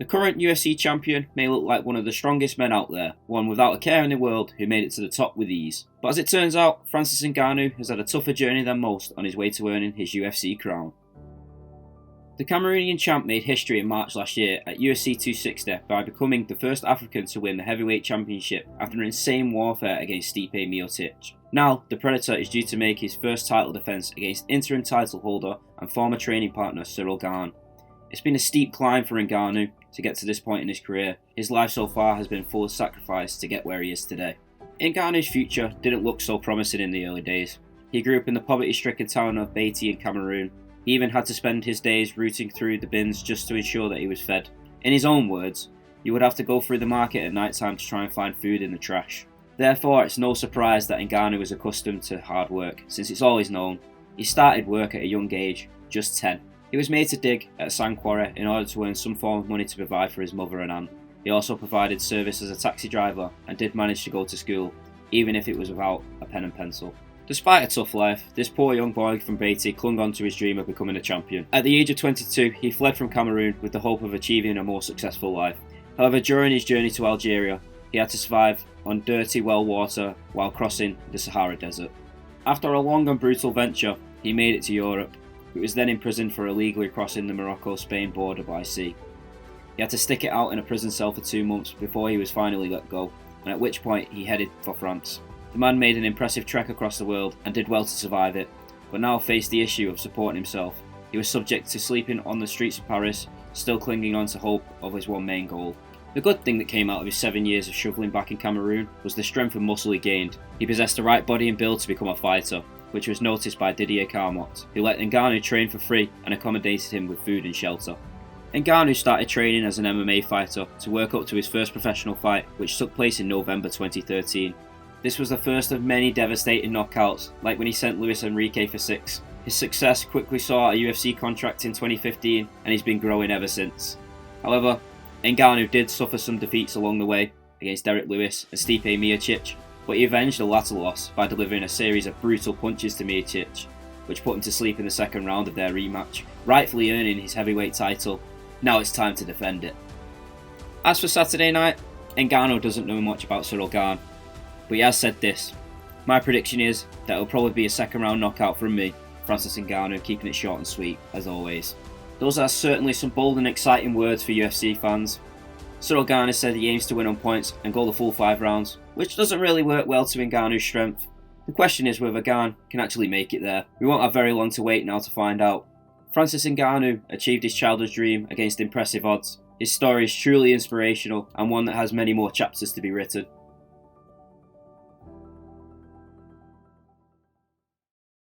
The current UFC champion may look like one of the strongest men out there, one without a care in the world who made it to the top with ease. But as it turns out, Francis Ngannou has had a tougher journey than most on his way to earning his UFC crown. The Cameroonian champ made history in March last year at UFC 260 by becoming the first African to win the heavyweight championship after an insane warfare against Stipe Miocic. Now, the Predator is due to make his first title defence against interim title holder and former training partner Cyril Gane. It's been a steep climb for Ngannou to get to this point in his career. His life so far has been full of sacrifice to get where he is today. Ngannou's future didn't look so promising in the early days. He grew up in the poverty-stricken town of Beatty in Cameroon. He even had to spend his days rooting through the bins just to ensure that he was fed. In his own words, you would have to go through the market at night time to try and find food in the trash. Therefore, it's no surprise that Ngannou is accustomed to hard work, since it's always known. He started work at a young age, just 10. He was made to dig at a sand quarry in order to earn some form of money to provide for his mother and aunt. He also provided service as a taxi driver and did manage to go to school, even if it was without a pen and pencil. Despite a tough life, this poor young boy from Beatty clung on to his dream of becoming a champion. At the age of 22, he fled from Cameroon with the hope of achieving a more successful life. However, during his journey to Algeria, he had to survive on dirty well water while crossing the Sahara Desert. After a long and brutal venture, he made it to Europe. He was then imprisoned for illegally crossing the Morocco-Spain border by sea. He had to stick it out in a prison cell for 2 months before he was finally let go, and at which point he headed for France. The man made an impressive trek across the world and did well to survive it, but now faced the issue of supporting himself. He was subject to sleeping on the streets of Paris, still clinging on to hope of his one main goal. The good thing that came out of his 7 years of shoveling back in Cameroon was the strength and muscle he gained. He possessed the right body and build to become a fighter, which was noticed by Didier Carmot, who let Ngannou train for free and accommodated him with food and shelter. Ngannou started training as an MMA fighter to work up to his first professional fight, which took place in November 2013. This was the first of many devastating knockouts, like when he sent Luis Enrique for 6. His success quickly saw a UFC contract in 2015, and he's been growing ever since. However, Ngannou did suffer some defeats along the way against Derek Lewis and Stipe Miocic, but he avenged the latter loss by delivering a series of brutal punches to Miocic, which put him to sleep in the second round of their rematch, rightfully earning his heavyweight title. Now it's time to defend it. As for Saturday night, Ngannou doesn't know much about Cyril Gane, but he has said this: my prediction is that it will probably be a second round knockout from me, Francis Ngannou, keeping it short and sweet, as always. Those are certainly some bold and exciting words for UFC fans. Cyril Gane has said he aims to win on points and go the full 5 rounds, which doesn't really work well to Ngannou's strength. The question is whether Gane can actually make it there. We won't have very long to wait now to find out. Francis Ngannou achieved his childhood dream against impressive odds. His story is truly inspirational and one that has many more chapters to be written.